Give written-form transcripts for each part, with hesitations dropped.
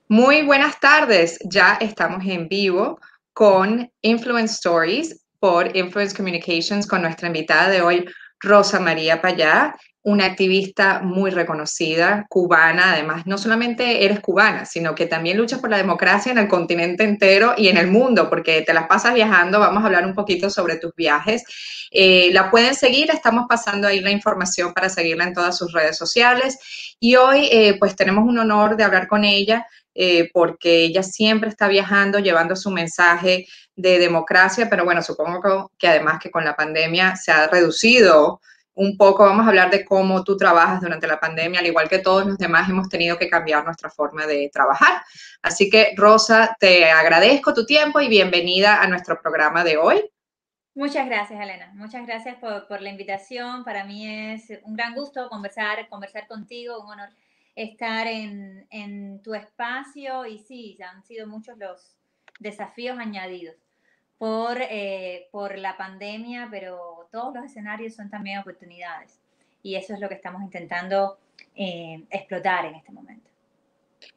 Muy buenas tardes, ya estamos en vivo con Influence Stories por Influence Communications con nuestra invitada de hoy, Rosa María Payá, una activista muy reconocida, cubana. Además, no solamente eres cubana, sino que también luchas por la democracia en el continente entero y en el mundo, porque te las pasas viajando. Vamos a hablar un poquito sobre tus viajes. La pueden seguir, estamos pasando ahí la información para seguirla en todas sus redes sociales. Y hoy, pues tenemos un honor de hablar con ella porque ella siempre está viajando, llevando su mensaje de democracia, pero bueno, supongo que además que con la pandemia se ha reducido un poco. Vamos a hablar de cómo tú trabajas durante la pandemia, al igual que todos los demás hemos tenido que cambiar nuestra forma de trabajar. Así que, Rosa, te agradezco tu tiempo y bienvenida a nuestro programa de hoy. Muchas gracias, Elena. Muchas gracias por la invitación. Para mí es un gran gusto conversar contigo, un honor estar en tu espacio y sí, ya han sido muchos los desafíos añadidos por la pandemia, pero todos los escenarios son también oportunidades y eso es lo que estamos intentando explotar en este momento.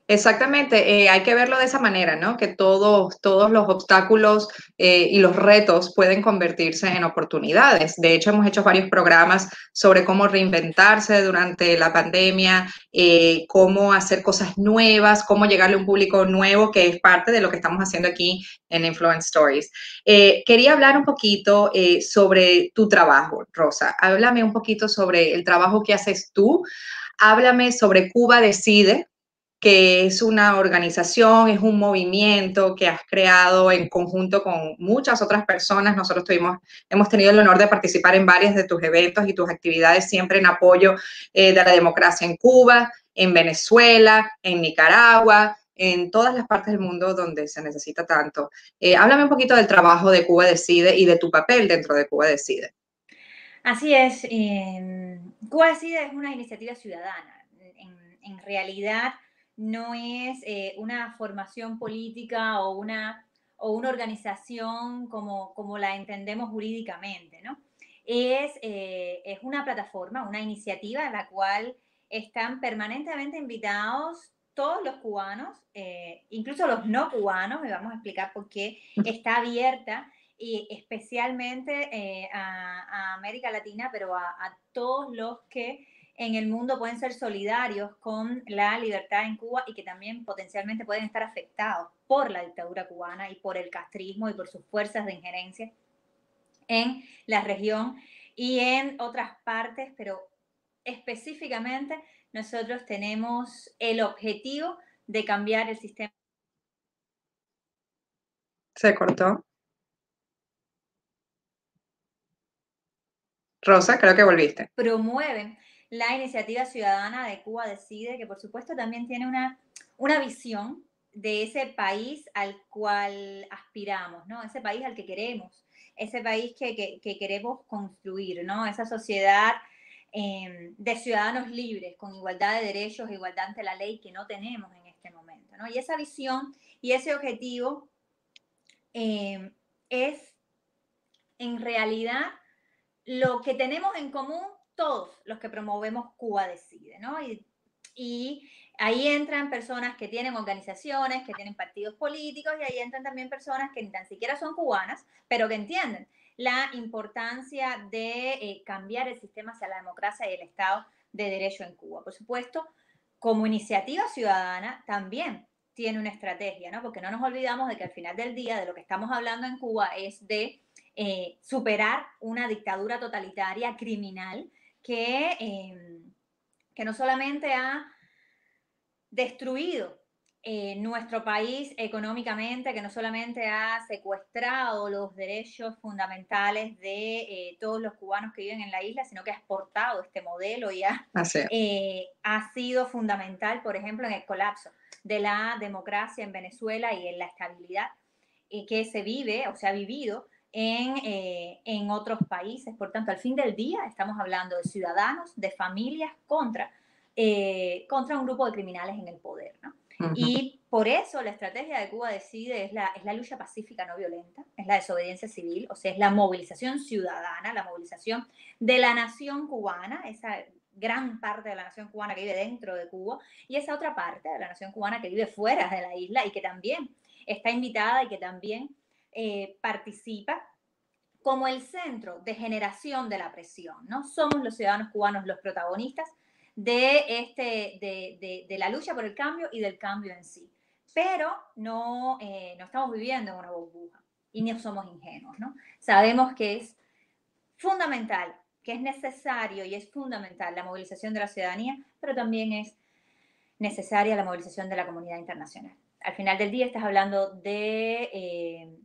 Exactamente, hay que verlo de esa manera, ¿no? Que todos los obstáculos y los retos pueden convertirse en oportunidades. De hecho, hemos hecho varios programas sobre cómo reinventarse durante la pandemia, cómo hacer cosas nuevas, cómo llegarle a un público nuevo, que es parte de lo que estamos haciendo aquí en Influence Stories. Quería hablar un poquito sobre tu trabajo, Rosa. Háblame un poquito sobre el trabajo que haces tú. Háblame sobre Cuba Decide, que es una organización, es un movimiento que has creado en conjunto con muchas otras personas. Nosotros hemos tenido el honor de participar en varios de tus eventos y tus actividades siempre en apoyo de la democracia en Cuba, en Venezuela, en Nicaragua, en todas las partes del mundo donde se necesita tanto. Háblame un poquito del trabajo de Cuba Decide y de tu papel dentro de Cuba Decide. Así es, Cuba Decide es una iniciativa ciudadana. En realidad no es una formación política o una organización como la entendemos jurídicamente, ¿no? Es una plataforma, una iniciativa en la cual están permanentemente invitados todos los cubanos, incluso los no cubanos, y vamos a explicar por qué está abierta y especialmente a América Latina, pero a todos los que en el mundo pueden ser solidarios con la libertad en Cuba y que también potencialmente pueden estar afectados por la dictadura cubana y por el castrismo y por sus fuerzas de injerencia en la región y en otras partes, pero específicamente nosotros tenemos el objetivo de cambiar el sistema. Se cortó. Rosa, creo que volviste. Promueven la iniciativa ciudadana de Cuba Decide, que por supuesto también tiene una visión de ese país al cual aspiramos, ¿no? Ese país al que queremos, ese país que queremos construir, ¿no? Esa sociedad de ciudadanos libres, con igualdad de derechos, igualdad ante la ley que no tenemos en este momento, ¿no? Y esa visión y ese objetivo es en realidad lo que tenemos en común todos los que promovemos Cuba Decide, ¿no? Y ahí entran personas que tienen organizaciones, que tienen partidos políticos, y ahí entran también personas que ni tan siquiera son cubanas, pero que entienden la importancia de cambiar el sistema hacia la democracia y el Estado de Derecho en Cuba. Por supuesto, como iniciativa ciudadana también tiene una estrategia, ¿no? Porque no nos olvidamos de que al final del día de lo que estamos hablando en Cuba es de superar una dictadura totalitaria criminal que no solamente ha destruido nuestro país económicamente, que no solamente ha secuestrado los derechos fundamentales de todos los cubanos que viven en la isla, sino que ha exportado este modelo y Así es. ha sido fundamental, por ejemplo, en el colapso de la democracia en Venezuela y en la estabilidad que se vive o se ha vivido en otros países. Por tanto, al fin del día estamos hablando de ciudadanos, de familias contra un grupo de criminales en el poder, ¿no? Uh -huh. Y por eso la estrategia de Cuba Decide es la lucha pacífica no violenta, es la desobediencia civil, o sea, es la movilización ciudadana, la movilización de la nación cubana, esa gran parte de la nación cubana que vive dentro de Cuba y esa otra parte de la nación cubana que vive fuera de la isla y que también está invitada y que también participa como el centro de generación de la presión, ¿no? Somos los ciudadanos cubanos los protagonistas de la lucha por el cambio y del cambio en sí. Pero no estamos viviendo en una burbuja y no somos ingenuos, ¿no? Sabemos que es fundamental, que es necesario y es fundamental la movilización de la ciudadanía, pero también es necesaria la movilización de la comunidad internacional. Al final del día estás hablando de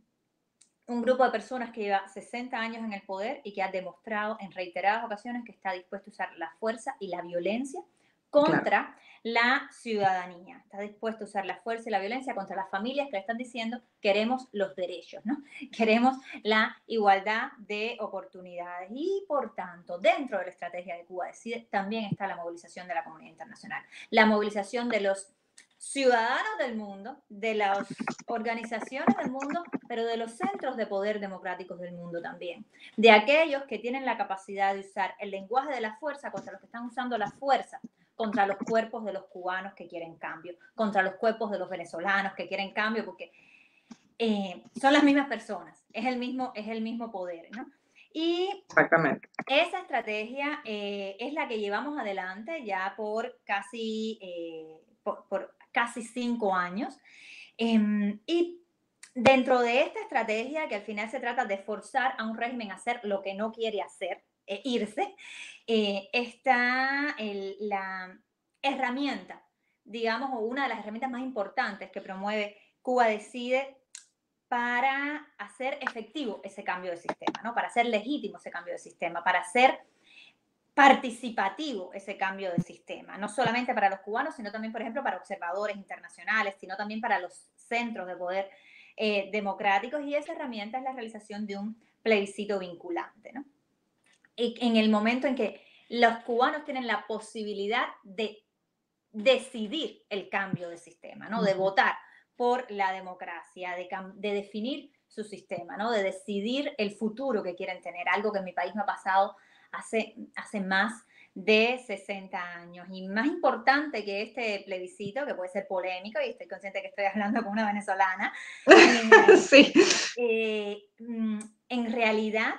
un grupo de personas que lleva 60 años en el poder y que ha demostrado en reiteradas ocasiones que está dispuesto a usar la fuerza y la violencia contra la ciudadanía. Está dispuesto a usar la fuerza y la violencia contra las familias que le están diciendo queremos los derechos, ¿no? Queremos la igualdad de oportunidades. Y por tanto, dentro de la estrategia de Cuba Decide también está la movilización de la comunidad internacional. La movilización de los ciudadanos del mundo, de las organizaciones del mundo, pero de los centros de poder democráticos del mundo también. De aquellos que tienen la capacidad de usar el lenguaje de la fuerza contra los que están usando la fuerza, contra los cuerpos de los cubanos que quieren cambio, contra los cuerpos de los venezolanos que quieren cambio, porque son las mismas personas, es el mismo poder, ¿no? Y exactamente. Esa estrategia es la que llevamos adelante ya por casi 5 años. Y dentro de esta estrategia, que al final se trata de forzar a un régimen a hacer lo que no quiere hacer, irse, está la herramienta, digamos, o una de las herramientas más importantes que promueve Cuba Decide para hacer efectivo ese cambio de sistema, ¿no? Para hacer legítimo ese cambio de sistema, para hacer participativo ese cambio de sistema, no solamente para los cubanos, sino también, por ejemplo, para observadores internacionales, sino también para los centros de poder democráticos, y esa herramienta es la realización de un plebiscito vinculante, ¿no? Y en el momento en que los cubanos tienen la posibilidad de decidir el cambio de sistema, ¿no? De votar por la democracia, de definir su sistema, ¿no? De decidir el futuro que quieren tener, algo que en mi país no ha pasado hace más de 60 años. Y más importante que este plebiscito, que puede ser polémico, y estoy consciente que estoy hablando con una venezolana, Sí. En realidad,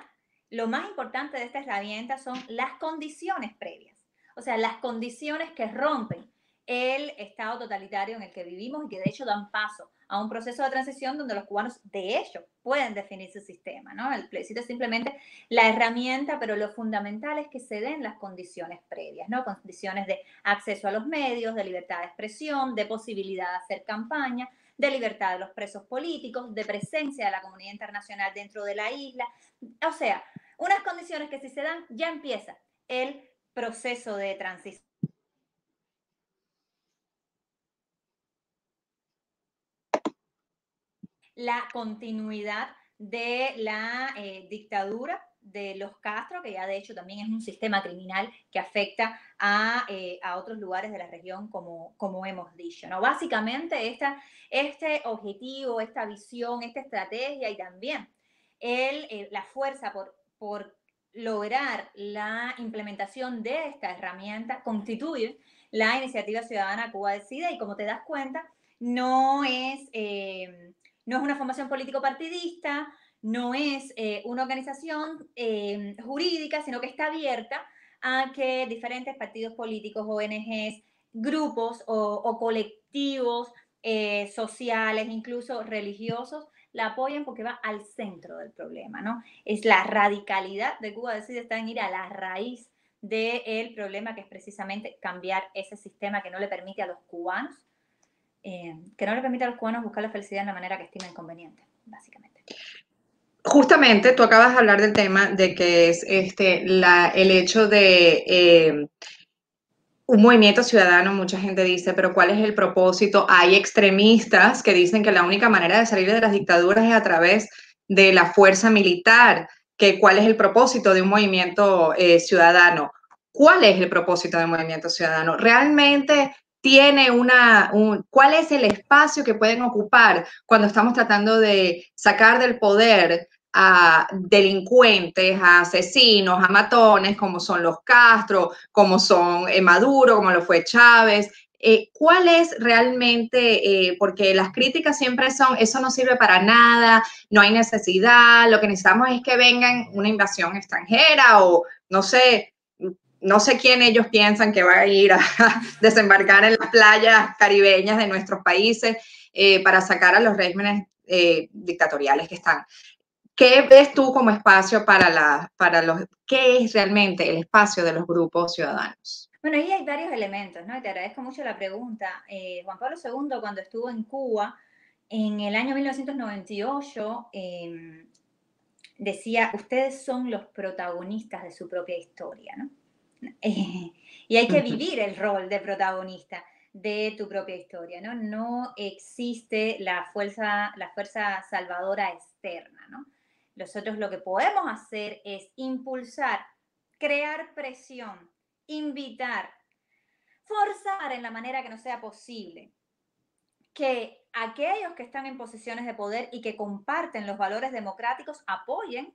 lo más importante de esta herramienta son las condiciones previas, o sea, las condiciones que rompen el estado totalitario en el que vivimos y que de hecho dan paso a un proceso de transición donde los cubanos de hecho pueden definir su sistema, ¿no? El plebiscito es simplemente la herramienta, pero lo fundamental es que se den las condiciones previas, ¿no? Condiciones de acceso a los medios, de libertad de expresión, de posibilidad de hacer campaña, de libertad de los presos políticos, de presencia de la comunidad internacional dentro de la isla. O sea, unas condiciones que si se dan ya empieza el proceso de transición. La continuidad de la dictadura de los Castro, que ya de hecho también es un sistema criminal que afecta a otros lugares de la región, como hemos dicho, ¿no? Básicamente este objetivo, esta visión, esta estrategia y también la fuerza por lograr la implementación de esta herramienta constituye la iniciativa ciudadana Cuba Decide, y como te das cuenta, no es una formación político-partidista, no es una organización jurídica, sino que está abierta a que diferentes partidos políticos, ONGs, grupos o colectivos sociales, incluso religiosos, la apoyen porque va al centro del problema, ¿no? Es la radicalidad de Cuba Decide, está en ir a la raíz del problema, que es precisamente cambiar ese sistema que no le permite a los cubanos buscar la felicidad en la manera que estimen conveniente, básicamente. Justamente tú acabas de hablar del tema de que es el hecho de un movimiento ciudadano. Mucha gente dice, pero ¿cuál es el propósito? Hay extremistas que dicen que la única manera de salir de las dictaduras es a través de la fuerza militar, que cuál es el propósito de un movimiento ciudadano. ¿Cuál es el propósito de un movimiento ciudadano? ¿Realmente tiene cuál es el espacio que pueden ocupar cuando estamos tratando de sacar del poder a delincuentes, a asesinos, a matones, como son los Castro, como son Maduro, como lo fue Chávez. ¿Cuál es realmente, porque las críticas siempre son, eso no sirve para nada, no hay necesidad, lo que necesitamos es que vengan una invasión extranjera o no sé quién ellos piensan que va a ir a desembarcar en las playas caribeñas de nuestros países para sacar a los regímenes dictatoriales que están. ¿Qué ves tú como espacio para los, qué es realmente el espacio de los grupos ciudadanos? Bueno, ahí hay varios elementos, ¿no? Y te agradezco mucho la pregunta. Juan Pablo II, cuando estuvo en Cuba, en el año 1998, decía, ustedes son los protagonistas de su propia historia, ¿no? Y hay que vivir el rol de protagonista de tu propia historia, ¿no? No existe la fuerza salvadora externa, ¿no? Nosotros lo que podemos hacer es impulsar, crear presión, invitar, forzar en la manera que nos sea posible que aquellos que están en posiciones de poder y que comparten los valores democráticos apoyen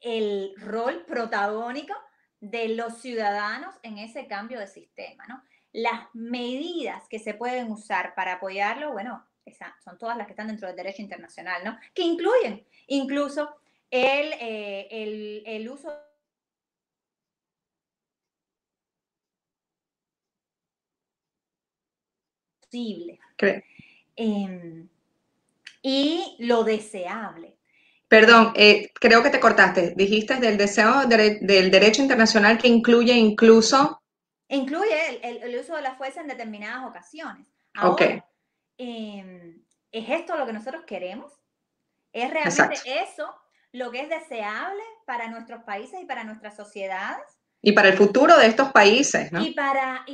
el rol protagónico de los ciudadanos en ese cambio de sistema, ¿no? Las medidas que se pueden usar para apoyarlo, bueno, esas son todas las que están dentro del derecho internacional, ¿no? Que incluyen incluso el uso posible y lo deseable. Perdón, creo que te cortaste. Dijiste del deseo del derecho internacional que incluye incluso. Incluye el uso de la fuerza en determinadas ocasiones. Ok, Ahora, ¿es esto lo que nosotros queremos? ¿Es realmente exacto. eso lo que es deseable para nuestros países y para nuestras sociedades? Y para el futuro de estos países, ¿no? Y para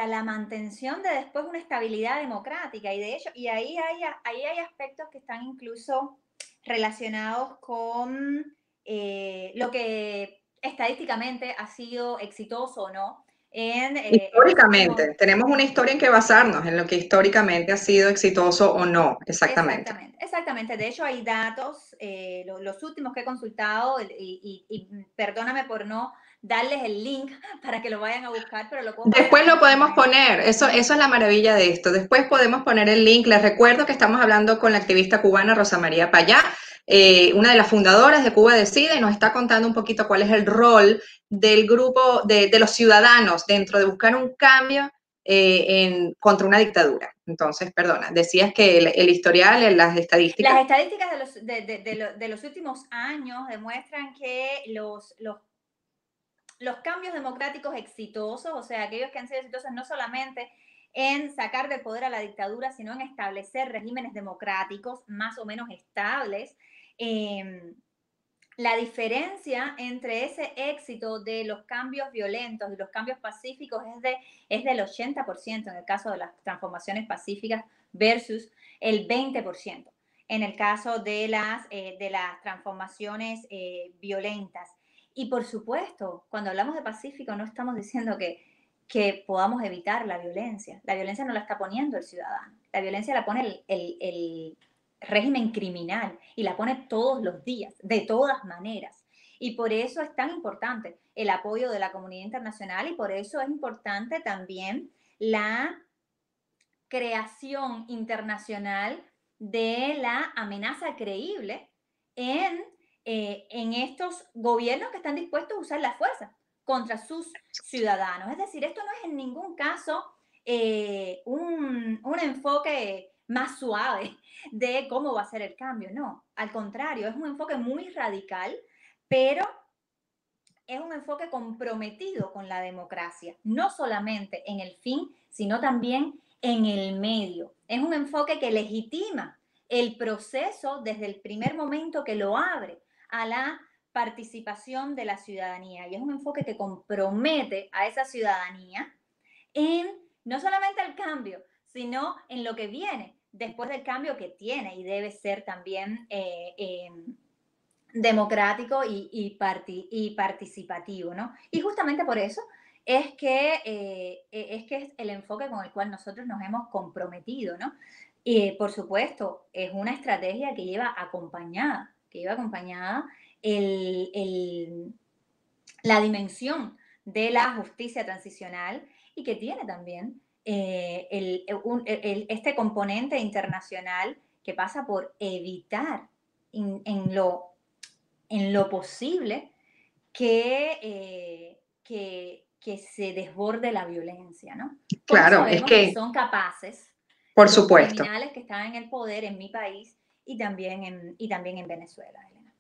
la mantención de después una estabilidad democrática. Y de hecho, y ahí hay aspectos que están incluso relacionados con lo que estadísticamente ha sido exitoso o no en los últimos. Históricamente, tenemos una historia en que basarnos, en lo que históricamente ha sido exitoso o no, exactamente. Exactamente, exactamente. De hecho, hay datos, los últimos que he consultado, y perdóname por no darles el link para que lo vayan a buscar, pero lo puedo pasar Después en lo este podemos momento. poner, eso es la maravilla de esto. Después podemos poner el link. Les recuerdo que estamos hablando con la activista cubana Rosa María Payá, una de las fundadoras de Cuba Decide, y nos está contando un poquito cuál es el rol del grupo de los ciudadanos dentro de buscar un cambio contra una dictadura. Entonces, perdona, decías que el historial, las estadísticas. Las estadísticas de los últimos años demuestran que los cambios democráticos exitosos, o sea, aquellos que han sido exitosos no solamente en sacar del poder a la dictadura, sino en establecer regímenes democráticos más o menos estables, la diferencia entre ese éxito de los cambios violentos y los cambios pacíficos es del 80% en el caso de las transformaciones pacíficas versus el 20% en el caso de las transformaciones violentas. Y por supuesto, cuando hablamos de pacífico no estamos diciendo que podamos evitar la violencia. La violencia no la está poniendo el ciudadano. La violencia la pone el régimen criminal y la pone todos los días, de todas maneras. Y por eso es tan importante el apoyo de la comunidad internacional y por eso es importante también la creación internacional de la amenaza creíble en estos gobiernos que están dispuestos a usar la fuerza contra sus ciudadanos. Es decir, esto no es en ningún caso un enfoque más suave de cómo va a ser el cambio, no, al contrario, es un enfoque muy radical, pero es un enfoque comprometido con la democracia, no solamente en el fin, sino también en el medio. Es un enfoque que legitima el proceso desde el primer momento que lo abre a la participación de la ciudadanía. Y es un enfoque que compromete a esa ciudadanía en no solamente el cambio, sino en lo que viene después del cambio que tiene y debe ser también democrático y participativo, ¿no? Y justamente por eso es que es el enfoque enfoque con el cual nosotros nos hemos comprometido, ¿no? Por supuesto, es una estrategia que lleva acompañada la dimensión de la justicia transicional y que tiene también este componente internacional que pasa por evitar en lo posible que se desborde la violencia, ¿no? Porque Claro, es sabemos que que, son capaces por los supuesto. criminales que están en el poder en mi país y también en Venezuela, Elena.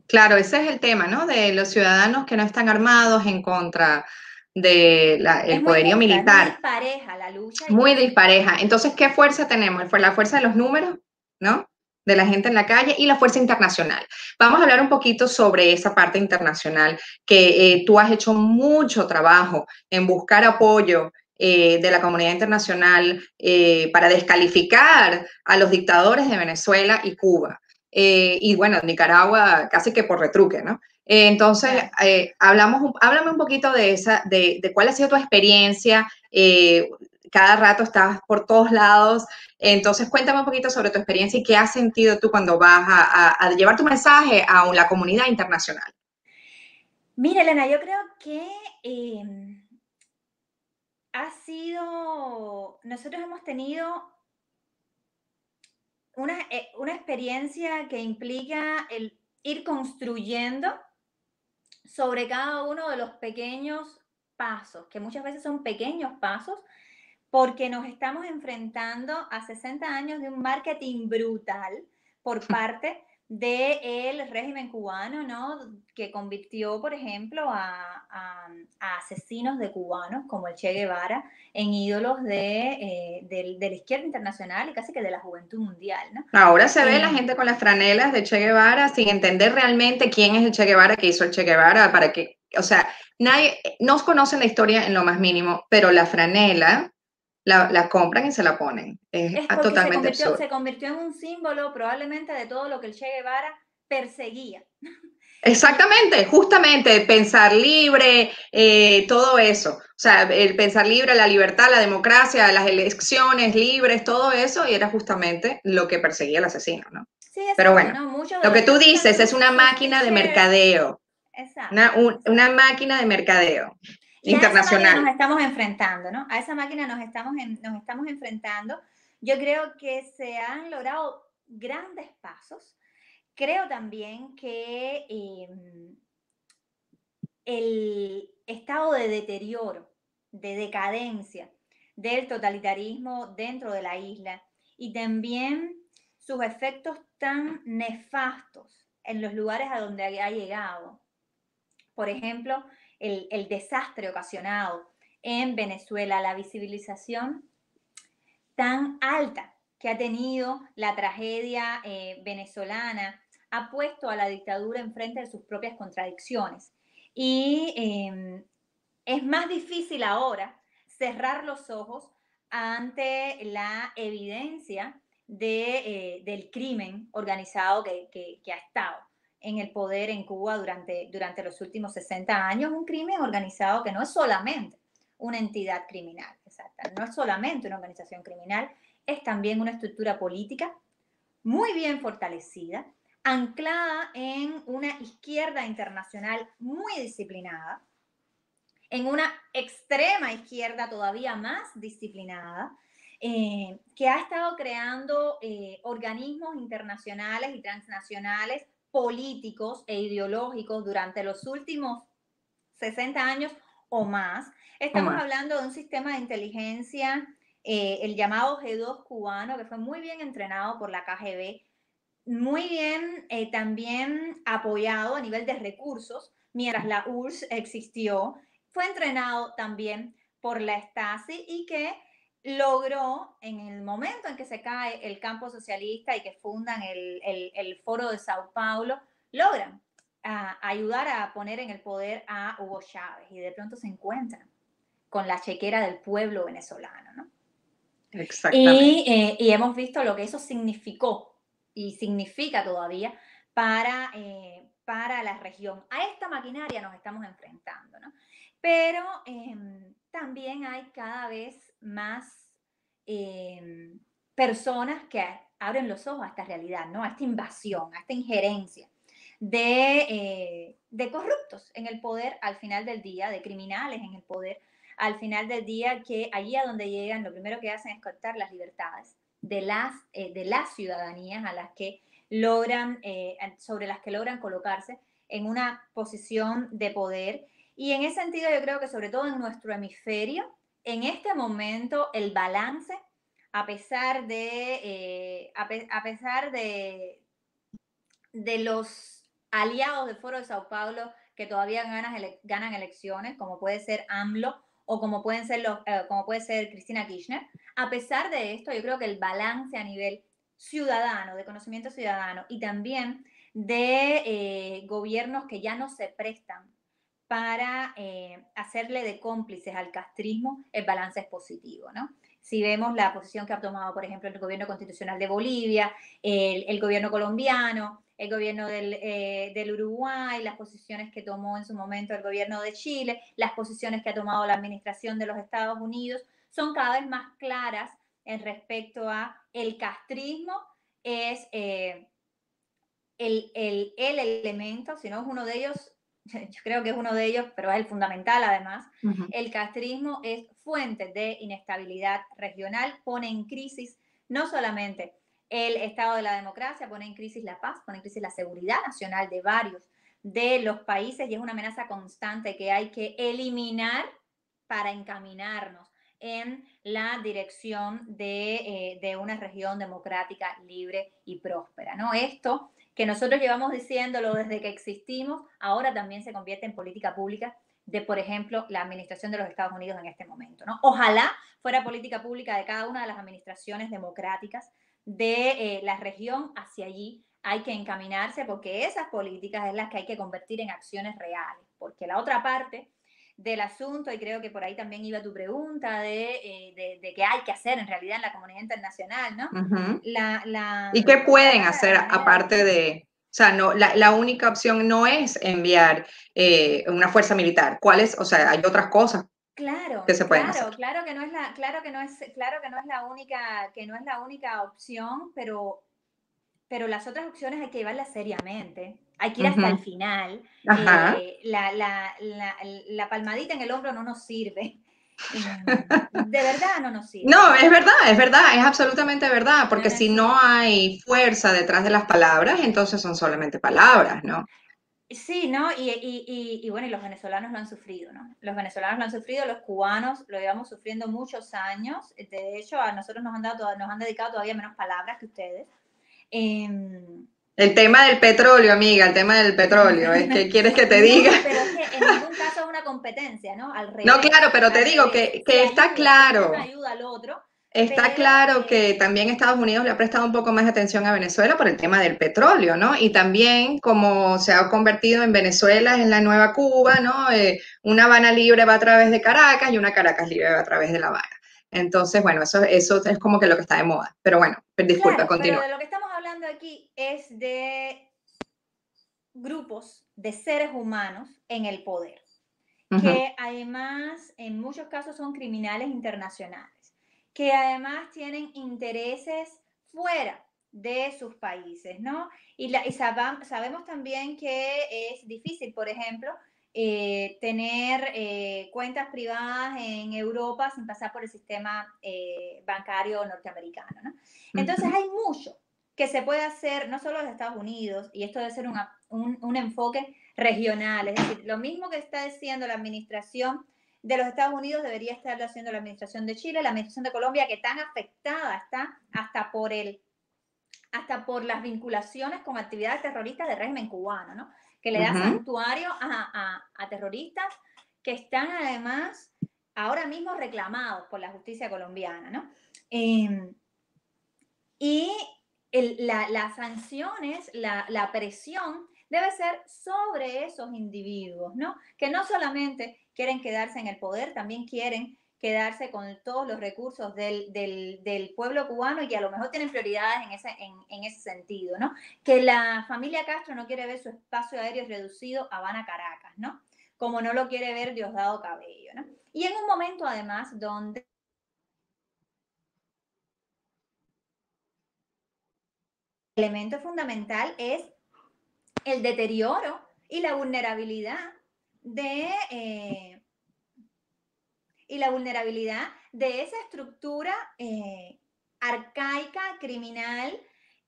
Claro, ese es el tema, ¿no? De los ciudadanos que no están armados en contra del Es muy poderío justa, es muy militar, dispareja la lucha y por muy eso dispareja. Entonces, ¿qué fuerza tenemos? Fue la fuerza de los números, ¿no? De la gente en la calle y la fuerza internacional. Vamos a hablar un poquito sobre esa parte internacional, que tú has hecho mucho trabajo en buscar apoyo de la comunidad internacional para descalificar a los dictadores de Venezuela y Cuba. Y bueno, Nicaragua casi que por retruque, ¿no? Entonces, háblame un poquito de cuál ha sido tu experiencia. Cada rato estás por todos lados. Entonces, cuéntame un poquito sobre tu experiencia y qué has sentido tú cuando vas a llevar tu mensaje a la comunidad internacional. Mira, Elena, yo creo que nosotros hemos tenido una experiencia que implica el ir construyendo sobre cada uno de los pequeños pasos, que muchas veces son pequeños pasos, porque nos estamos enfrentando a 60 años de un marketing brutal por parte del régimen cubano, ¿no? Que convirtió, por ejemplo, a asesinos de cubanos como el Che Guevara en ídolos de la izquierda internacional y casi que de la juventud mundial, ¿no? Ahora se ve la gente con las franelas de Che Guevara sin entender realmente quién es el Che Guevara, qué hizo el Che Guevara, para que, o sea, nadie nos conoce la historia en lo más mínimo, pero la franela la compran y se la ponen. Es Es porque totalmente absurdo. se convirtió en un símbolo probablemente de todo lo que el Che Guevara perseguía. Exactamente, justamente, pensar libre, todo eso. O sea, el pensar libre, la libertad, la democracia, las elecciones libres, todo eso, y era justamente lo que perseguía el asesino, ¿no? Sí, Pero exacto, bueno, ¿no? Muchos de lo los que que tú usan dices es una sus máquina de t-shirts. mercadeo, Exacto, una exacto. máquina de mercadeo Y a esa máquina nos internacional. estamos enfrentando, ¿no? A esa máquina nos estamos enfrentando. Yo creo que se han logrado grandes pasos. Creo también que el estado de deterioro, de decadencia del totalitarismo dentro de la isla y también sus efectos tan nefastos en los lugares a donde ha llegado. Por ejemplo, el desastre ocasionado en Venezuela, la visibilización tan alta que ha tenido la tragedia venezolana, ha puesto a la dictadura enfrente de sus propias contradicciones. Y es más difícil ahora cerrar los ojos ante la evidencia del crimen organizado que ha estado en el poder en Cuba durante los últimos 60 años, un crimen organizado que no es solamente una entidad criminal, exacta, no es solamente una organización criminal, es también una estructura política muy bien fortalecida, anclada en una izquierda internacional muy disciplinada, en una extrema izquierda todavía más disciplinada, que ha estado creando organismos internacionales y transnacionales políticos e ideológicos durante los últimos 60 años o más. O Estamos más. hablando de un sistema de inteligencia, el llamado G2 cubano, que fue muy bien entrenado por la KGB, muy bien también apoyado a nivel de recursos, mientras la URSS existió, fue entrenado también por la Stasi y que logró, en el momento en que se cae el campo socialista y que fundan el Foro de Sao Paulo, logran ayudar a poner en el poder a Hugo Chávez y de pronto se encuentran con la chequera del pueblo venezolano, ¿no? Exactamente. Y hemos visto lo que eso significó y significa todavía para la región. A esta maquinaria nos estamos enfrentando, ¿no? Pero también hay cada vez más personas que abren los ojos a esta realidad, ¿no? A esta invasión, a esta injerencia de corruptos en el poder al final del día, de criminales en el poder al final del día, que allí a donde llegan lo primero que hacen es cortar las libertades de las ciudadanías a las que logran, sobre las que logran colocarse en una posición de poder. Y en ese sentido yo creo que sobre todo en nuestro hemisferio, en este momento el balance, a pesar a pesar de los aliados del Foro de Sao Paulo que todavía ganan elecciones, como puede ser AMLO o como puede ser Cristina Kirchner. A pesar de esto, yo creo que el balance a nivel ciudadano, de conocimiento ciudadano y también de gobiernos que ya no se prestan para hacerle de cómplices al castrismo, el balance es positivo, ¿no? Si vemos la posición que ha tomado, por ejemplo, el gobierno constitucional de Bolivia, el gobierno colombiano, el gobierno del Uruguay, las posiciones que tomó en su momento el gobierno de Chile, las posiciones que ha tomado la administración de los Estados Unidos, son cada vez más claras en respecto a el castrismo es el elemento, si no es uno de ellos, yo creo que es uno de ellos, pero es el fundamental además, el castrismo es fuente de inestabilidad regional, pone en crisis no solamente el estado de la democracia, pone en crisis la paz, pone en crisis la seguridad nacional de varios de los países y es una amenaza constante que hay que eliminar para encaminarnos en la dirección de una región democrática, libre y próspera, ¿no? Esto que nosotros llevamos diciéndolo desde que existimos, ahora también se convierte en política pública de, por ejemplo, la administración de los Estados Unidos en este momento, ¿no? Ojalá fuera política pública de cada una de las administraciones democráticas de la región hacia allí. Hay que encaminarse porque esas políticas es las que hay que convertir en acciones reales, porque la otra parte del asunto, y creo que por ahí también iba tu pregunta de qué hay que hacer en realidad en la comunidad internacional, ¿no? ¿Y qué pueden Trata de hacer la manera aparte de, o sea, no, la única opción no es enviar una fuerza militar? ¿Cuáles? O sea, hay otras cosas que Claro, se pueden hacer. claro que no es la, claro que no es la única, que no es la única opción, pero las otras opciones hay que llevarlas seriamente. Hay que ir hasta el final. Ajá. La palmadita en el hombro no nos sirve. De verdad no nos sirve. No, es verdad, es absolutamente verdad, No porque nos si no sirve. hay fuerza detrás de las palabras, entonces son solamente palabras, ¿no? Sí, ¿no? Y bueno, y los venezolanos lo han sufrido, ¿no? Los venezolanos lo han sufrido, los cubanos lo llevamos sufriendo muchos años. De hecho, a nosotros nos han dedicado todavía menos palabras que ustedes. El tema del petróleo, amiga, el tema del petróleo, es que quieres que te No, diga. pero es que en ningún caso es una competencia, ¿no? No, claro, pero te al digo revés. que está Uno claro. ayuda al otro, Está pero claro que también Estados Unidos le ha prestado un poco más de atención a Venezuela por el tema del petróleo, ¿no? Y también como se ha convertido en Venezuela en la nueva Cuba, ¿no? Una Habana libre va a través de Caracas y una Caracas libre va a través de La Habana. Entonces, bueno, eso es como que lo que está de moda. Pero bueno, disculpa, claro, pero continúa. de lo que estamos hablando aquí es de grupos de seres humanos en el poder, Ujú. que además en muchos casos son criminales internacionales, que además tienen intereses fuera de sus países, ¿no? Y sabemos también que es difícil, por ejemplo, tener cuentas privadas en Europa sin pasar por el sistema bancario norteamericano, ¿no? Entonces Ujú. hay mucho que se puede hacer, no solo en Estados Unidos, y esto debe ser un enfoque regional, es decir, lo mismo que está diciendo la administración de los Estados Unidos debería estar haciendo la administración de Chile, la administración de Colombia, que tan afectada está hasta por las vinculaciones con actividades terroristas del régimen cubano, ¿no? Que le da Ujú. santuario a terroristas que están además ahora mismo reclamados por la justicia colombiana, ¿no? Y las sanciones, la presión debe ser sobre esos individuos, ¿no? Que no solamente quieren quedarse en el poder, también quieren quedarse con todos los recursos del pueblo cubano y que a lo mejor tienen prioridades en ese sentido, ¿no? Que la familia Castro no quiere ver su espacio aéreo reducido a Habana, Caracas, ¿no? como no lo quiere ver Diosdado Cabello, ¿no? Y en un momento además donde el elemento fundamental es el deterioro y la vulnerabilidad de esa estructura arcaica, criminal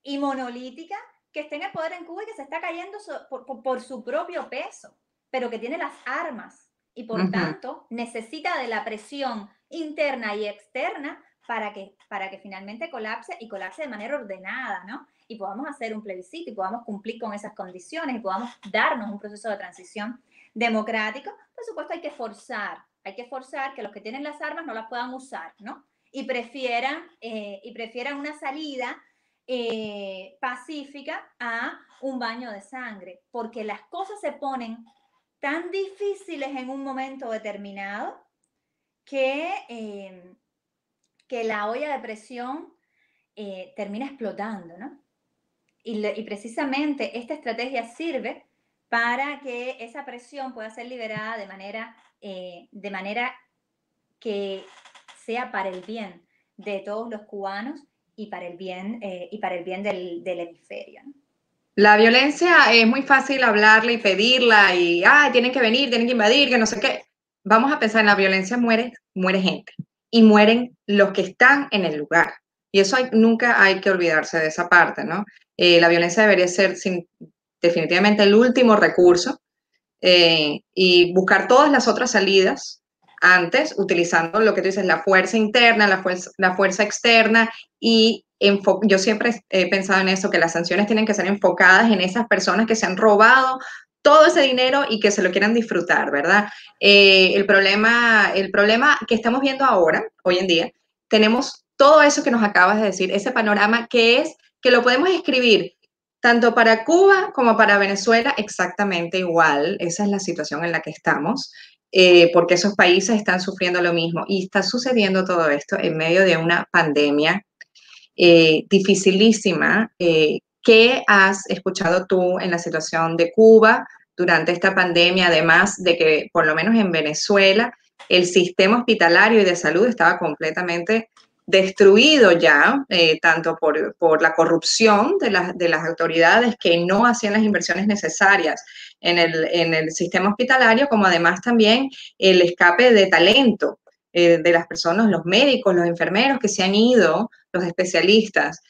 y monolítica que está en el poder en Cuba y que se está cayendo por su propio peso, pero que tiene las armas y por tanto necesita de la presión interna y externa para que finalmente colapse y colapse de manera ordenada, ¿no? Y podamos hacer un plebiscito y podamos cumplir con esas condiciones y podamos darnos un proceso de transición democrático. Por supuesto hay que forzar que los que tienen las armas no las puedan usar, ¿no? Y prefieran una salida pacífica a un baño de sangre, porque las cosas se ponen tan difíciles en un momento determinado que la olla de presión termina explotando, ¿no? Y precisamente esta estrategia sirve para que esa presión pueda ser liberada de manera que sea para el bien de todos los cubanos y para el bien del hemisferio, ¿no? La violencia es muy fácil hablarla y pedirla y, tienen que venir, tienen que invadir, que no sé qué. Vamos a pensar en la violencia, muere gente y mueren los que están en el lugar. Y eso nunca hay que olvidarse de esa parte, ¿no? La violencia debería ser definitivamente el último recurso y buscar todas las otras salidas antes, utilizando lo que tú dices, la fuerza interna, la fuerza externa y yo siempre he pensado en eso, que las sanciones tienen que ser enfocadas en esas personas que se han robado todo ese dinero y que se lo quieran disfrutar, ¿verdad? El problema que estamos viendo ahora, hoy en día, tenemos todo eso que nos acabas de decir, ese panorama que lo podemos escribir tanto para Cuba como para Venezuela, exactamente igual. Esa es la situación en la que estamos, porque esos países están sufriendo lo mismo. Y está sucediendo todo esto en medio de una pandemia dificilísima. ¿Qué has escuchado tú en la situación de Cuba durante esta pandemia? Además de que, por lo menos en Venezuela, el sistema hospitalario y de salud estaba completamente destruido ya, tanto por la corrupción de las autoridades que no hacían las inversiones necesarias en el sistema hospitalario, como además también el escape de talento de las personas, los médicos, los enfermeros que se han ido, los especialistas.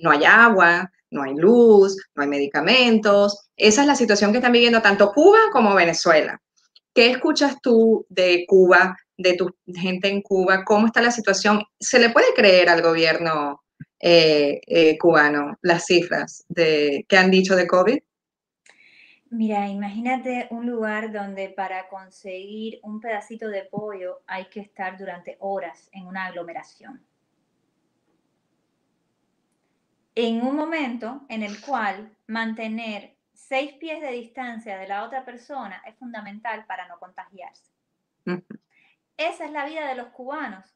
No hay agua, no hay luz, no hay medicamentos. Esa es la situación que están viviendo tanto Cuba como Venezuela. ¿Qué escuchas tú de Cuba, de tu gente en Cuba? ¿Cómo está la situación? ¿Se le puede creer al gobierno cubano las cifras que han dicho de COVID? Mira, imagínate un lugar donde para conseguir un pedacito de pollo hay que estar durante horas en una aglomeración. En un momento en el cual mantener 6 pies de distancia de la otra persona es fundamental para no contagiarse. Esa es la vida de los cubanos,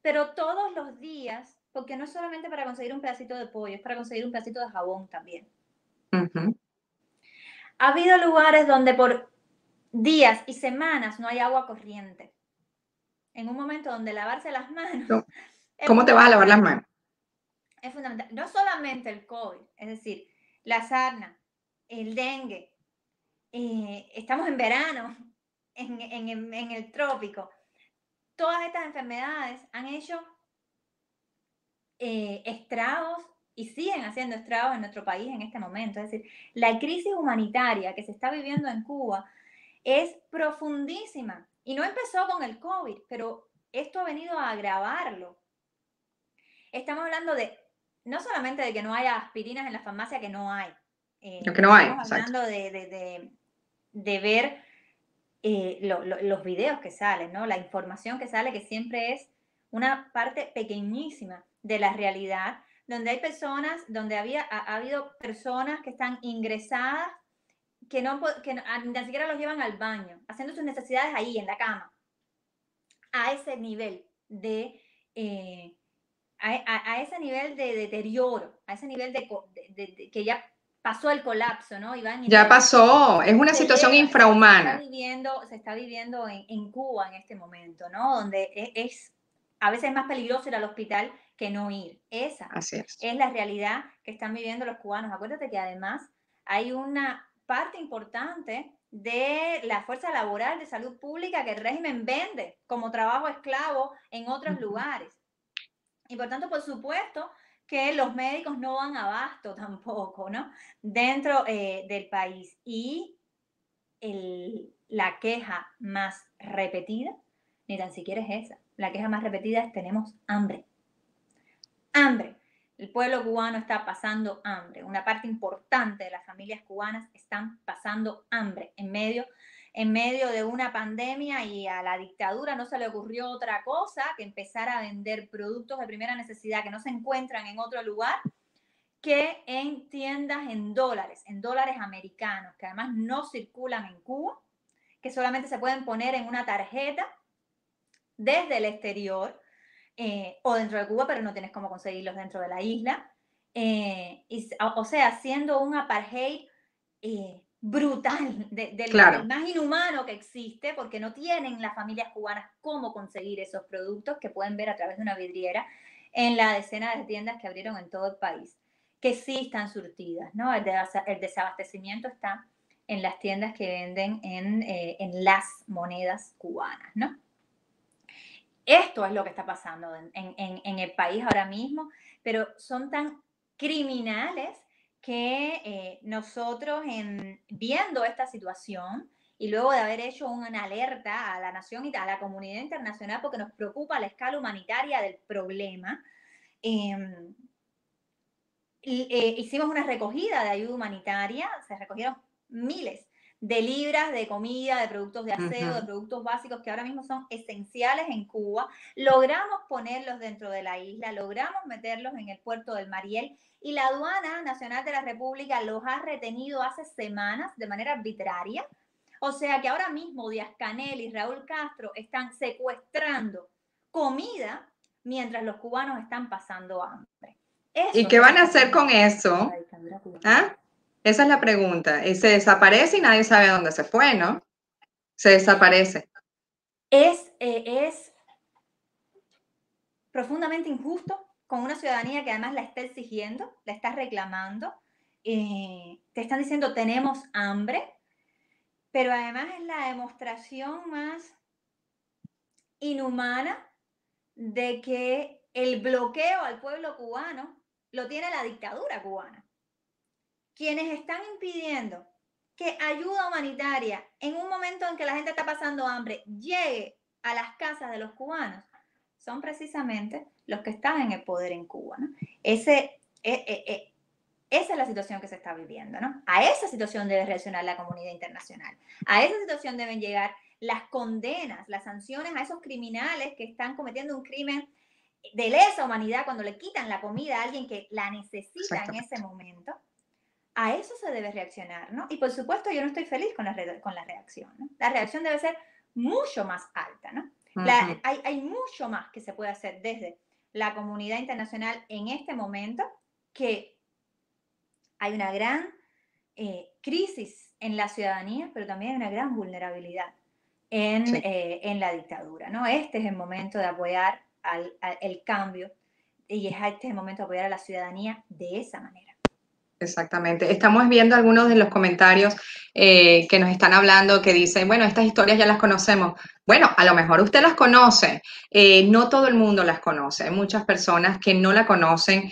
pero todos los días, porque no es solamente para conseguir un pedacito de pollo, es para conseguir un pedacito de jabón también. Ha habido lugares donde por días y semanas no hay agua corriente. En un momento donde lavarse las manos. ¿Cómo te vas a lavar las manos? Es fundamental. No solamente el COVID, es decir, la sarna, el dengue. Estamos en verano, en el trópico. Todas estas enfermedades han hecho estragos y siguen haciendo estragos en nuestro país en este momento. Es decir, la crisis humanitaria que se está viviendo en Cuba es profundísima y no empezó con el COVID, pero esto ha venido a agravarlo. Estamos hablando no solamente de que no haya aspirinas en la farmacia, que no hay. Lo que no hay, estamos hablando de ver los videos que salen, ¿no? La información que sale, que siempre es una parte pequeñísima de la realidad, donde hay personas, donde ha habido personas que están ingresadas que ni siquiera los llevan al baño, haciendo sus necesidades ahí, en la cama, a ese nivel de ese nivel de deterioro, a ese nivel de que ya pasó el colapso, ¿no, Iván? Ya pasó, es una situación infrahumana. Se está viviendo en Cuba en este momento, ¿no? Donde a veces es más peligroso ir al hospital que no ir. Esa es la realidad que están viviendo los cubanos. Acuérdate que además hay una parte importante de la fuerza laboral de salud pública que el régimen vende como trabajo esclavo en otros lugares. Y por tanto, por supuesto, que los médicos no van abasto tampoco, ¿no? Dentro del país. Y la queja más repetida, ni tan siquiera es esa. La queja más repetida es: tenemos hambre. Hambre. El pueblo cubano está pasando hambre. Una parte importante de las familias cubanas están pasando hambre en medio de una pandemia, y a la dictadura no se le ocurrió otra cosa que empezar a vender productos de primera necesidad que no se encuentran en otro lugar que en tiendas en dólares americanos, que además no circulan en Cuba, que solamente se pueden poner en una tarjeta desde el exterior o dentro de Cuba, pero no tienes cómo conseguirlos dentro de la isla. O sea, siendo un apartheid brutal, del más inhumano que existe, porque no tienen las familias cubanas cómo conseguir esos productos que pueden ver a través de una vidriera en la decena de tiendas que abrieron en todo el país, que sí están surtidas, ¿no? El desabastecimiento está en las tiendas que venden en las monedas cubanas, ¿no? Esto es lo que está pasando en el país ahora mismo, pero son tan criminales que nosotros, viendo esta situación y luego de haber hecho una alerta a la nación y a la comunidad internacional, porque nos preocupa la escala humanitaria del problema, hicimos una recogida de ayuda humanitaria. Se recogieron miles de libras de comida, de productos de aseo, de productos básicos que ahora mismo son esenciales en Cuba. Logramos ponerlos dentro de la isla, logramos meterlos en el puerto del Mariel, y la Aduana Nacional de la República los ha retenido hace semanas de manera arbitraria. O sea que ahora mismo Díaz-Canel y Raúl Castro están secuestrando comida mientras los cubanos están pasando hambre. Eso. ¿Y qué van a hacer con eso? ¿Ah? Esa es la pregunta. Se desaparece y nadie sabe a dónde se fue, ¿no? Se desaparece. Es profundamente injusto con una ciudadanía que además la está exigiendo, la está reclamando. Te están diciendo: tenemos hambre, pero además es la demostración más inhumana de que el bloqueo al pueblo cubano lo tiene la dictadura cubana. Quienes están impidiendo que ayuda humanitaria en un momento en que la gente está pasando hambre llegue a las casas de los cubanos son precisamente los que están en el poder en Cuba, ¿no? Esa es la situación que se está viviendo, ¿no? A esa situación debe reaccionar la comunidad internacional. A esa situación deben llegar las condenas, las sanciones a esos criminales que están cometiendo un crimen de lesa humanidad cuando le quitan la comida a alguien que la necesita en ese momento. A eso se debe reaccionar, ¿no? Y por supuesto yo no estoy feliz con la reacción, ¿no? La reacción debe ser mucho más alta, ¿no? Hay mucho más que se puede hacer desde la comunidad internacional en este momento, que hay una gran crisis en la ciudadanía, pero también hay una gran vulnerabilidad en la dictadura, ¿no? Este es el momento de apoyar el cambio, y este es el momento de apoyar a la ciudadanía de esa manera. Exactamente. Estamos viendo algunos de los comentarios que nos están hablando, que dicen: bueno, estas historias ya las conocemos. Bueno, a lo mejor usted las conoce, no todo el mundo las conoce. Hay muchas personas que no la conocen,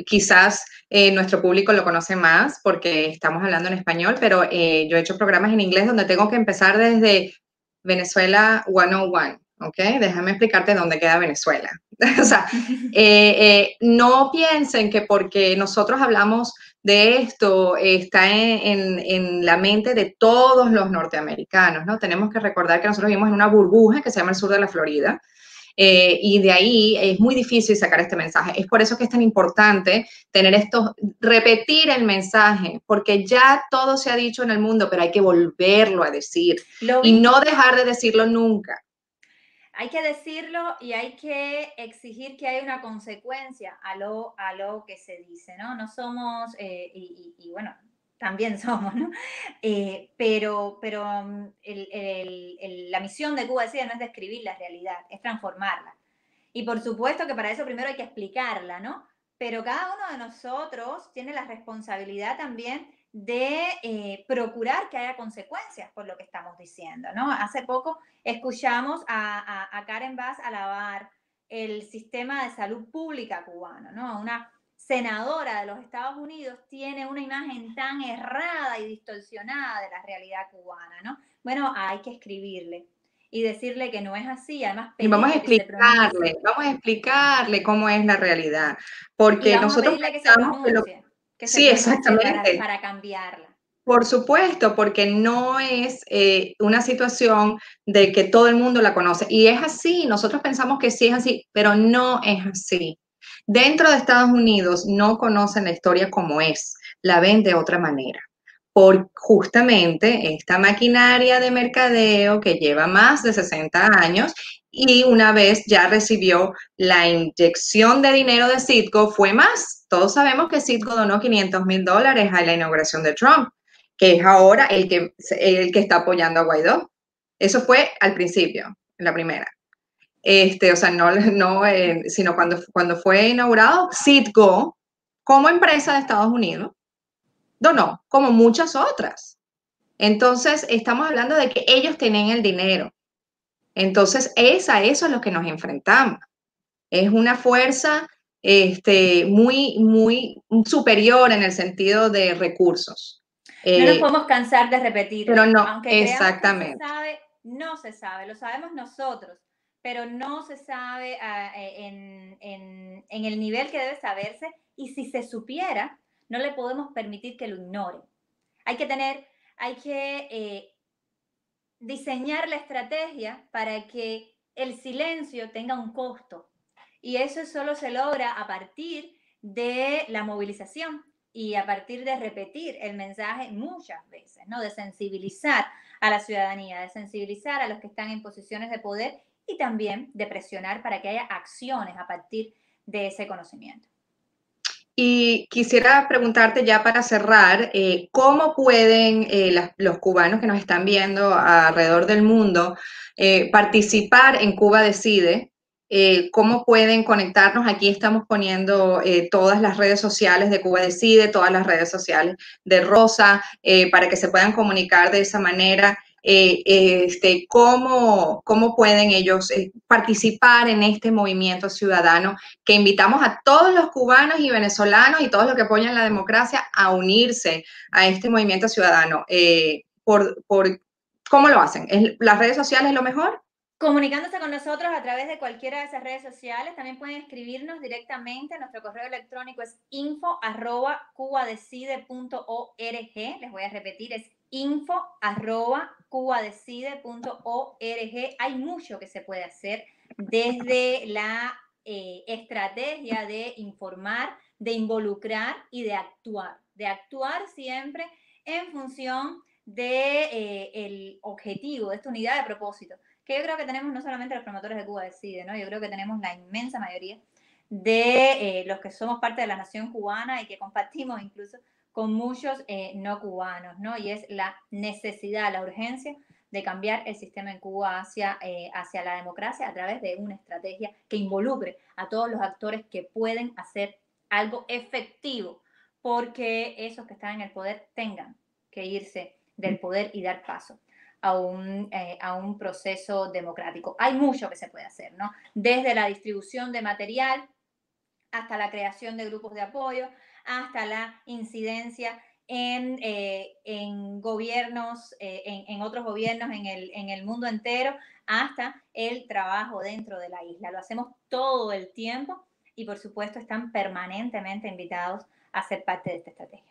quizás nuestro público lo conoce más porque estamos hablando en español, pero yo he hecho programas en inglés donde tengo que empezar desde Venezuela 101. ¿Ok? Déjame explicarte dónde queda Venezuela. O sea, no piensen que porque nosotros hablamos de esto está en la mente de todos los norteamericanos, ¿no? Tenemos que recordar que nosotros vivimos en una burbuja que se llama el sur de la Florida, y de ahí es muy difícil sacar este mensaje. Es por eso que es tan importante repetir el mensaje, porque ya todo se ha dicho en el mundo, pero hay que volverlo a decir y no dejar de decirlo nunca. hay que decirlo y hay que exigir que haya una consecuencia a lo que se dice, ¿no? No somos, y bueno, también somos, ¿no? Pero la misión de Cuba Decide no es describir la realidad, es transformarla. Y por supuesto que para eso primero hay que explicarla, ¿no? Pero cada uno de nosotros tiene la responsabilidad también de procurar que haya consecuencias por lo que estamos diciendo, ¿no? Hace poco escuchamos a Karen Bass alabar el sistema de salud pública cubano, ¿no? Una senadora de los Estados Unidos tiene una imagen tan errada y distorsionada de la realidad cubana, ¿no? Bueno, hay que escribirle y decirle que no es así, además Y vamos a pedirle que se pronuncie. vamos a explicarle cómo es la realidad, Y porque vamos a nosotros pedirle pensamos que que se sí, pronuncie exactamente. para cambiarla. Por supuesto, porque no es una situación de que todo el mundo la conoce. Y es así, nosotros pensamos que sí es así, pero no es así. Dentro de Estados Unidos no conocen la historia como es, la ven de otra manera. Por justamente esta maquinaria de mercadeo que lleva más de 60 años y una vez ya recibió la inyección de dinero de Citgo, fue más. Todos sabemos que Citgo donó $500,000 a la inauguración de Trump, que es ahora el que está apoyando a Guaidó. Eso fue al principio, en la primera. O sea, sino cuando fue inaugurado, Citgo, como empresa de Estados Unidos, donó, como muchas otras. Entonces, estamos hablando de que ellos tenían el dinero. Entonces, a eso es lo que nos enfrentamos. Es una fuerza muy superior en el sentido de recursos. No nos podemos cansar de repetirlo. Pero no, Aunque creamos que se exactamente. sabe, no se sabe. Lo sabemos nosotros, pero no se sabe en el nivel que debe saberse. Y si se supiera, no le podemos permitir que lo ignore. Hay que diseñar la estrategia para que el silencio tenga un costo. Y eso solo se logra a partir de la movilización y a partir de repetir el mensaje muchas veces, ¿no? De sensibilizar a la ciudadanía, de sensibilizar a los que están en posiciones de poder y también de presionar para que haya acciones a partir de ese conocimiento. Y quisiera preguntarte ya para cerrar, ¿cómo pueden los cubanos que nos están viendo alrededor del mundo participar en Cuba Decide? ¿Cómo pueden conectarnos? Aquí estamos poniendo todas las redes sociales de Cuba Decide, todas las redes sociales de Rosa, para que se puedan comunicar de esa manera. ¿Cómo pueden ellos participar en este movimiento ciudadano que invitamos a todos los cubanos y venezolanos y todos los que apoyan la democracia a unirse a este movimiento ciudadano? ¿Cómo lo hacen? ¿Las redes sociales es lo mejor? Comunicándose con nosotros a través de cualquiera de esas redes sociales. También pueden escribirnos directamente. Nuestro correo electrónico es info@cubadecide.org. Les voy a repetir, es info@cubadecide.org. Hay mucho que se puede hacer desde la estrategia de informar, de involucrar y de actuar. De actuar siempre en función del objetivo, de esta unidad de propósito, que yo creo que tenemos no solamente los promotores de Cuba Decide, ¿no? Yo creo que tenemos la inmensa mayoría de los que somos parte de la nación cubana y que compartimos incluso con muchos no cubanos, ¿no? Y es la necesidad, la urgencia de cambiar el sistema en Cuba hacia la democracia a través de una estrategia que involucre a todos los actores que pueden hacer algo efectivo, porque esos que están en el poder tengan que irse del poder y dar paso a un proceso democrático. Hay mucho que se puede hacer, ¿no? Desde la distribución de material hasta la creación de grupos de apoyo, hasta la incidencia en gobiernos, en otros gobiernos en el mundo entero, hasta el trabajo dentro de la isla. Lo hacemos todo el tiempo y por supuesto están permanentemente invitados a ser parte de esta estrategia.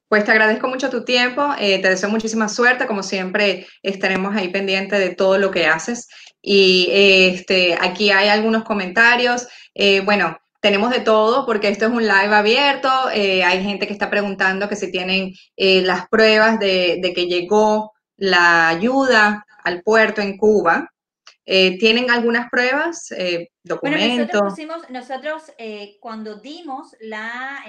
Pues te agradezco mucho tu tiempo, te deseo muchísima suerte, como siempre estaremos ahí pendientes de todo lo que haces. Y aquí hay algunos comentarios, bueno, tenemos de todo porque esto es un live abierto, hay gente que está preguntando que si tienen las pruebas de que llegó la ayuda al puerto en Cuba. ¿Tienen algunas pruebas, Bueno, documentos? Cuando dimos la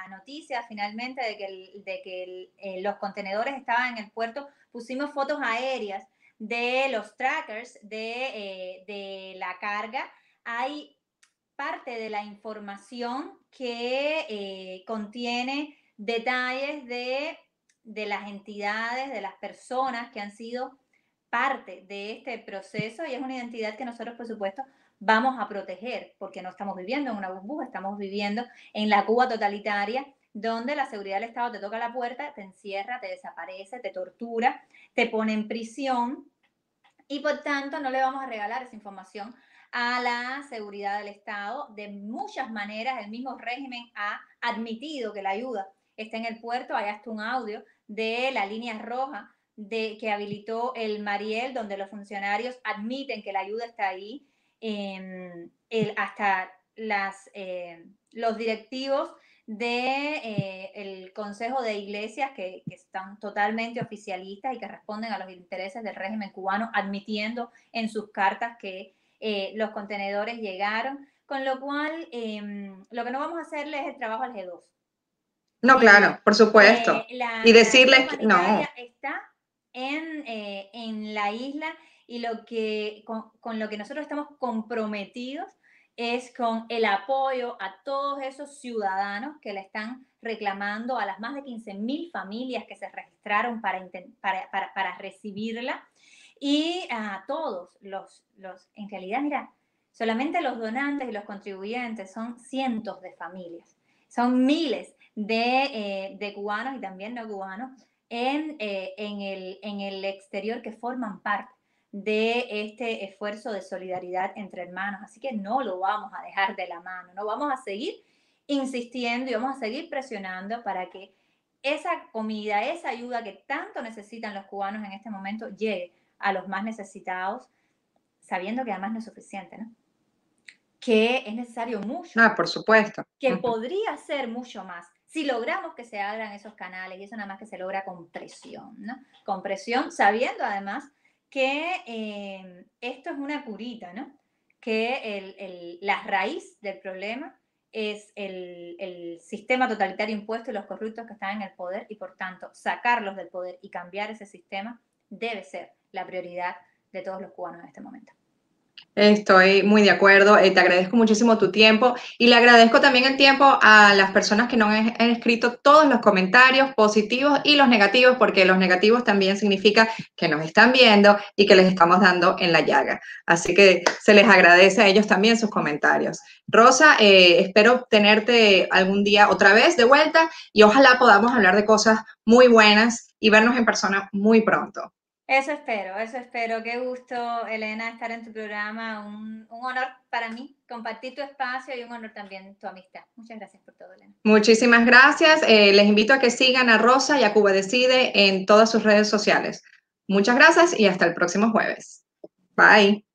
noticia finalmente de que los contenedores estaban en el puerto, pusimos fotos aéreas de los trackers de la carga. Hay parte de la información que contiene detalles de las entidades, de las personas que han sido parte de este proceso, y es una identidad que nosotros, por supuesto, vamos a proteger, porque no estamos viviendo en una burbuja, estamos viviendo en la Cuba totalitaria, donde la seguridad del Estado te toca la puerta, te encierra, te desaparece, te tortura, te pone en prisión, y por tanto no le vamos a regalar esa información a la seguridad del Estado. De muchas maneras, el mismo régimen ha admitido que la ayuda está en el puerto. Hay hasta un audio de la línea roja que habilitó el Mariel, donde los funcionarios admiten que la ayuda está ahí. Hasta los directivos del Consejo de Iglesias que están totalmente oficialistas y que responden a los intereses del régimen cubano, admitiendo en sus cartas que los contenedores llegaron, con lo cual lo que no vamos a hacerle es el trabajo al G2. No, claro, por supuesto. Y La ayuda decirles que humanitaria no. está en la isla, y con lo que nosotros estamos comprometidos es con el apoyo a todos esos ciudadanos que le están reclamando, a las más de 15.000 familias que se registraron para recibirla, y a todos en realidad, mira, solamente los donantes y los contribuyentes son cientos de familias, son miles de cubanos y también no cubanos en el exterior que forman parte de este esfuerzo de solidaridad entre hermanos. Así que no lo vamos a dejar de la mano, no vamos a seguir insistiendo y vamos a seguir presionando para que esa comida, esa ayuda que tanto necesitan los cubanos en este momento llegue a los más necesitados, sabiendo que además no es suficiente, ¿no? Que es necesario mucho Ah, más, por supuesto. que podría ser mucho más si logramos que se abran esos canales, y eso nada más que se logra con presión, ¿no? Con presión, sabiendo además que esto es una curita, ¿no? Que la raíz del problema es el sistema totalitario impuesto y los corruptos que están en el poder, y por tanto sacarlos del poder y cambiar ese sistema debe ser la prioridad de todos los cubanos en este momento. Estoy muy de acuerdo. Te agradezco muchísimo tu tiempo y le agradezco también el tiempo a las personas que nos han escrito todos los comentarios positivos y los negativos, porque los negativos también significa que nos están viendo y que les estamos dando en la llaga. Así que se les agradece a ellos también sus comentarios. Rosa, espero tenerte algún día otra vez de vuelta y ojalá podamos hablar de cosas muy buenas y vernos en persona muy pronto. Eso espero. Qué gusto, Elena, estar en tu programa. Un honor para mí compartir tu espacio, y un honor también tu amistad. Muchas gracias por todo, Elena. Muchísimas gracias. Les invito a que sigan a Rosa y a Cuba Decide en todas sus redes sociales. Muchas gracias y hasta el próximo jueves. Bye.